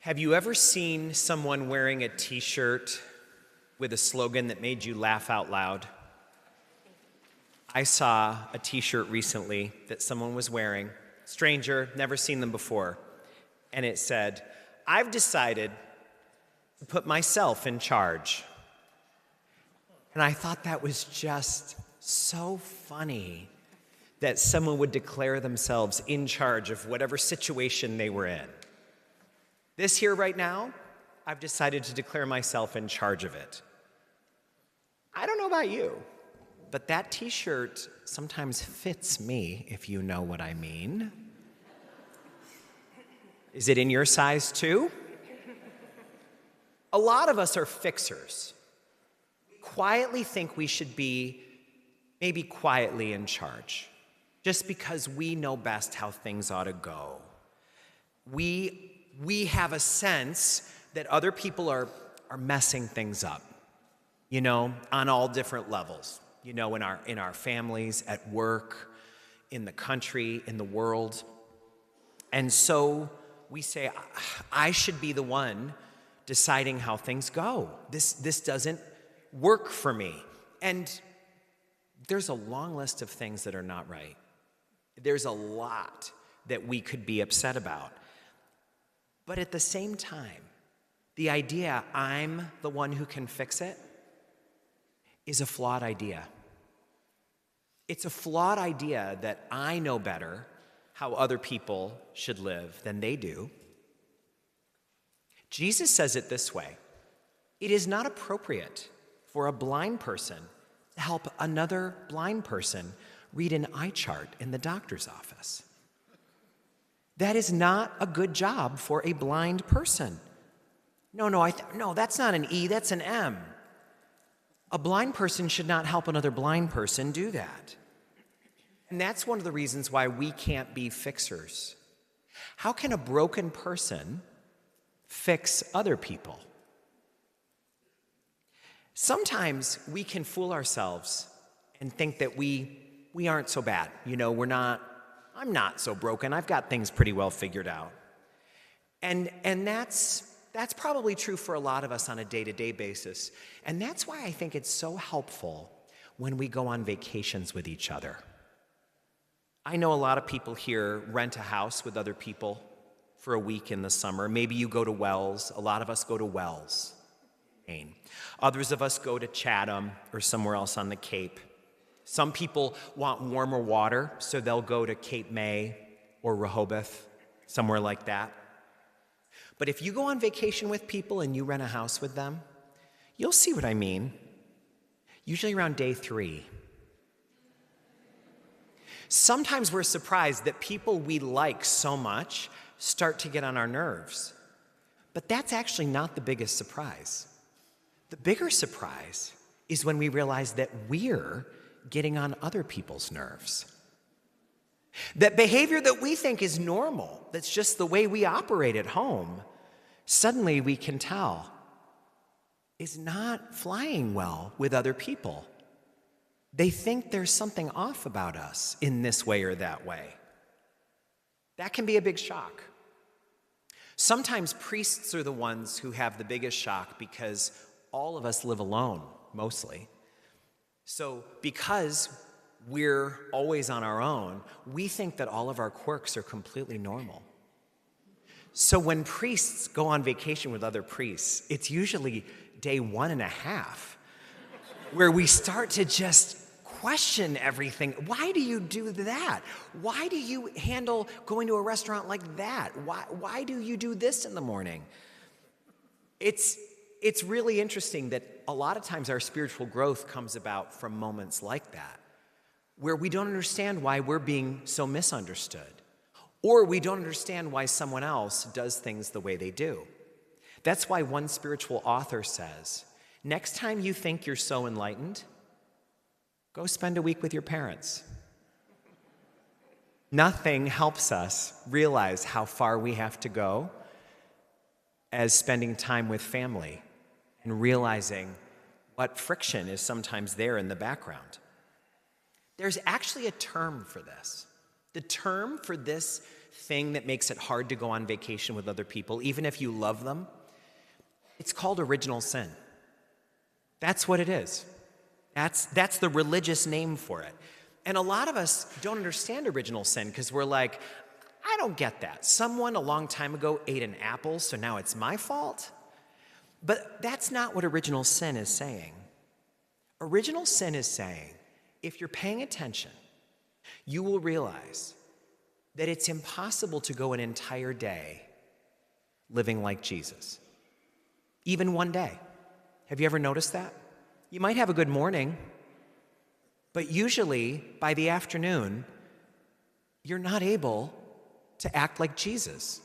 Have you ever seen someone wearing a t-shirt with a slogan that made you laugh out loud? I saw a t-shirt recently that someone was wearing, stranger, never seen them before, and it said, "I've decided to put myself in charge." And I thought that was just so funny that someone would declare themselves in charge of whatever situation they were in. This here right now, I've decided to declare myself in charge of it. I don't know about you, but that t-shirt sometimes fits me, if you know what I mean. Is it in your size too? A lot of us are fixers. We quietly think we should be maybe quietly in charge, just because we know best how things ought to go. We have a sense that other people are messing things up, on all different levels, in our families, at work, in the country, in the world. And so we say, I should be the one deciding how things go. This doesn't work for me. And there's a long list of things that are not right. There's a lot that we could be upset about. But at the same time, the idea I'm the one who can fix it is a flawed idea. It's a flawed idea that I know better how other people should live than they do. Jesus says it this way: it is not appropriate for a blind person to help another blind person read an eye chart in the doctor's office. That is not a good job for a blind person. No, that's not an E, that's an M. A blind person should not help another blind person do that. And that's one of the reasons why we can't be fixers. How can a broken person fix other people? Sometimes we can fool ourselves and think that we aren't so bad. I'm not so broken. I've got things pretty well figured out. And that's probably true for a lot of us on a day-to-day basis. And that's why I think it's so helpful when we go on vacations with each other. I know a lot of people here rent a house with other people for a week in the summer. Maybe you go to Wells. A lot of us go to Wells, Maine. Others of us go to Chatham or somewhere else on the Cape. Some people want warmer water, so they'll go to Cape May or Rehoboth, somewhere like that. But if you go on vacation with people and you rent a house with them, you'll see what I mean. Usually around day 3. Sometimes we're surprised that people we like so much start to get on our nerves. But that's actually not the biggest surprise. The bigger surprise is when we realize that we're getting on other people's nerves. That behavior that we think is normal, that's just the way we operate at home, suddenly we can tell is not flying well with other people. They think there's something off about us in this way or that way. That can be a big shock. Sometimes priests are the ones who have the biggest shock because all of us live alone, mostly. So because we're always on our own, we think that all of our quirks are completely normal. So when priests go on vacation with other priests, it's usually day 1.5, where we start to just question everything. Why do you do that? Why do you handle going to a restaurant like that? Why do you do this in the morning? It's really interesting that a lot of times our spiritual growth comes about from moments like that, where we don't understand why we're being so misunderstood, or we don't understand why someone else does things the way they do. That's why one spiritual author says, next time you think you're so enlightened, go spend a week with your parents. Nothing helps us realize how far we have to go as spending time with family and realizing what friction is sometimes there in the background. There's actually a term for this. The term for this thing that makes it hard to go on vacation with other people, even if you love them, it's called original sin. That's what it is. That's the religious name for it. And a lot of us don't understand original sin because we're like, I don't get that. Someone a long time ago ate an apple, so now it's my fault? But that's not what original sin is saying. Original sin is saying, if you're paying attention, you will realize that it's impossible to go an entire day living like Jesus. Even one day. Have you ever noticed that? You might have a good morning, but usually by the afternoon, you're not able to act like Jesus.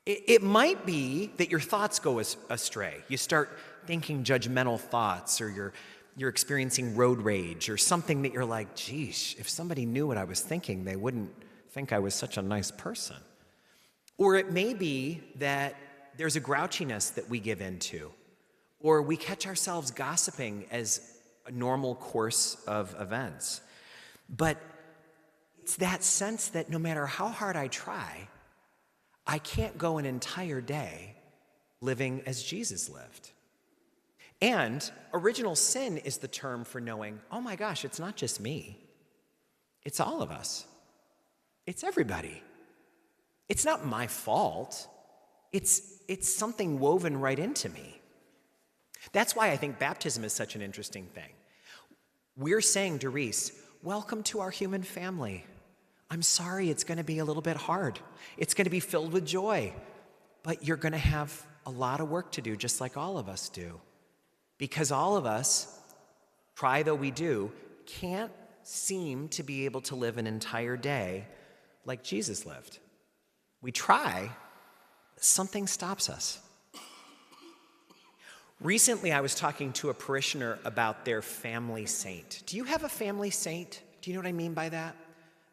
It might be that your thoughts go astray. You start thinking judgmental thoughts, or you're experiencing road rage, or something that you're like, geez, if somebody knew what I was thinking, they wouldn't think I was such a nice person. Or it may be that there's a grouchiness that we give into, or we catch ourselves gossiping as a normal course of events. But it's that sense that no matter how hard I try, I can't go an entire day living as Jesus lived. And original sin is the term for knowing, oh my gosh, it's not just me. It's all of us. It's everybody. It's not my fault. It's something woven right into me. That's why I think baptism is such an interesting thing. We're saying to Reese, welcome to our human family. I'm sorry it's going to be a little bit hard. It's going to be filled with joy, but you're going to have a lot of work to do, just like all of us do. Because all of us, try though we do, can't seem to be able to live an entire day like Jesus lived. We try, but something stops us. Recently, I was talking to a parishioner about their family saint. Do you have a family saint? Do you know what I mean by that?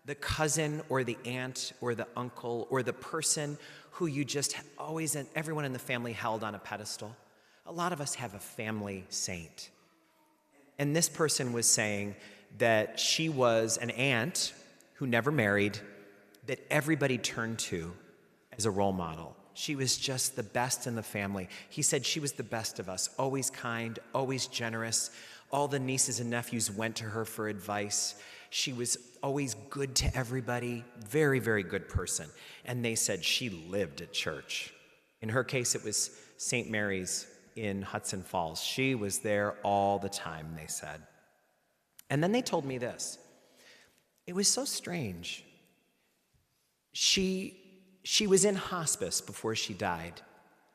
The cousin or the aunt or the uncle or the person who you just always, and everyone in the family held on a pedestal. A lot of us have a family saint. And this person was saying that she was an aunt who never married, that everybody turned to as a role model. She was just the best in the family. He said she was the best of us, always kind, always generous. All the nieces and nephews went to her for advice. She was always good to everybody, very, very good person. And they said she lived at church. In her case, it was St. Mary's in Hudson Falls. She was there all the time, they said. And then they told me this. It was so strange. She was in hospice before she died,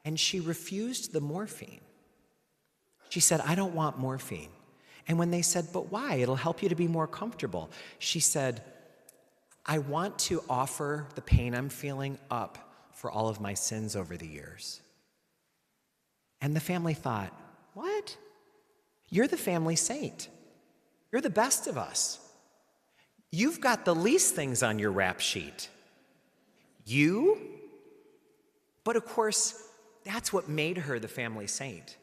and she refused the morphine. She said, I don't want morphine. And when they said, but why? It'll help you to be more comfortable. She said, I want to offer the pain I'm feeling up for all of my sins over the years. And the family thought, what? You're the family saint. You're the best of us. You've got the least things on your rap sheet. You? But of course, that's what made her the family saint.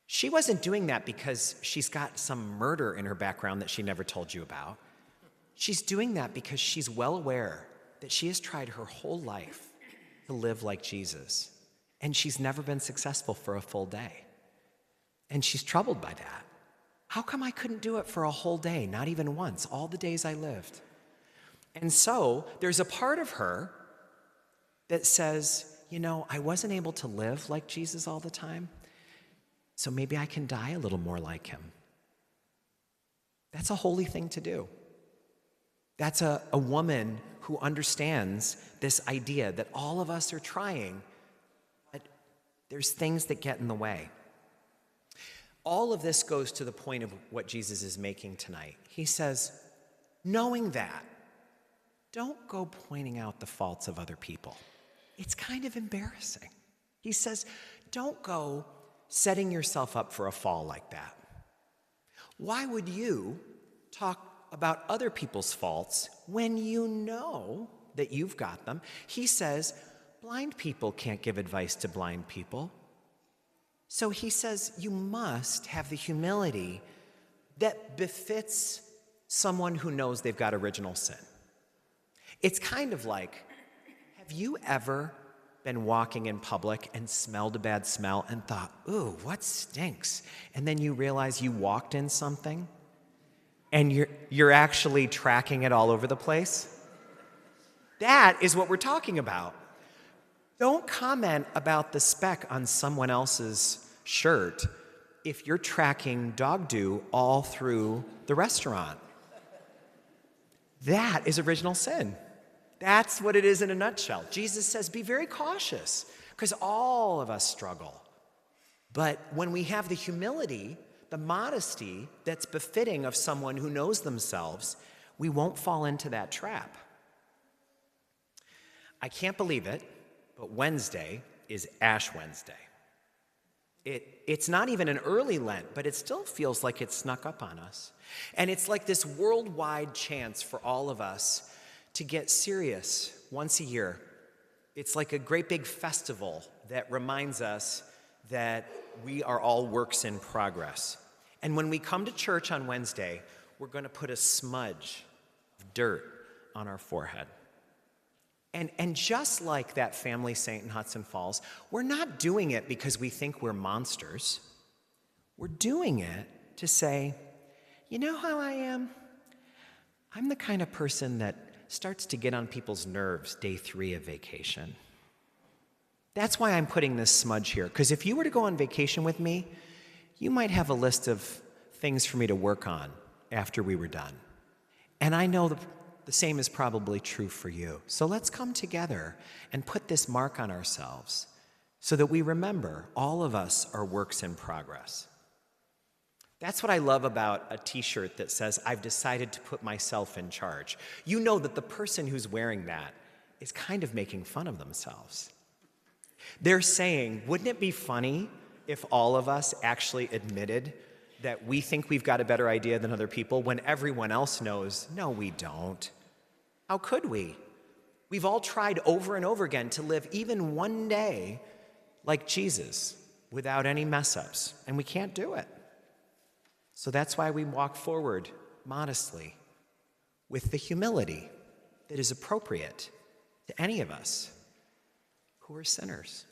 She wasn't doing that because she's got some murder in her background that she never told you about. She's doing that because she's well aware that she has tried her whole life to live like Jesus, and she's never been successful for a full day. And she's troubled by that. How come I couldn't do it for a whole day, not even once, all the days I lived? And so there's a part of her that says, I wasn't able to live like Jesus all the time, so maybe I can die a little more like him. That's a holy thing to do. That's a woman who understands this idea that all of us are trying, but there's things that get in the way. All of this goes to the point of what Jesus is making tonight. He says, knowing that, don't go pointing out the faults of other people. It's kind of embarrassing. He says, don't go setting yourself up for a fall like that. Why would you talk about other people's faults when you know that you've got them? He says, blind people can't give advice to blind people. So he says, you must have the humility that befits someone who knows they've got original sin. It's kind of like, have you ever been walking in public and smelled a bad smell and thought, ooh, what stinks? And then you realize you walked in something and you're actually tracking it all over the place? That is what we're talking about. Don't comment about the speck on someone else's shirt if you're tracking dog dew all through the restaurant. That is original sin. That's what it is in a nutshell. Jesus says, be very cautious, because all of us struggle. But when we have the humility, the modesty that's befitting of someone who knows themselves, we won't fall into that trap. I can't believe it, but Wednesday is Ash Wednesday. It's not even an early Lent, but it still feels like it snuck up on us. And it's like this worldwide chance for all of us to get serious once a year. It's like a great big festival that reminds us that we are all works in progress. And when we come to church on Wednesday, we're going to put a smudge of dirt on our forehead. And just like that family saint in Hudson Falls, we're not doing it because we think we're monsters. We're doing it to say, you know how I am? I'm the kind of person that starts to get on people's nerves day 3 of vacation. That's why I'm putting this smudge here, because if you were to go on vacation with me, you might have a list of things for me to work on after we were done. And I know the same is probably true for you. So let's come together and put this mark on ourselves so that we remember all of us are works in progress. That's what I love about a t-shirt that says, I've decided to put myself in charge. You know that the person who's wearing that is kind of making fun of themselves. They're saying, wouldn't it be funny if all of us actually admitted that we think we've got a better idea than other people when everyone else knows, no, we don't. How could we? We've all tried over and over again to live even one day like Jesus without any mess-ups, and we can't do it. So that's why we walk forward modestly with the humility that is appropriate to any of us who are sinners.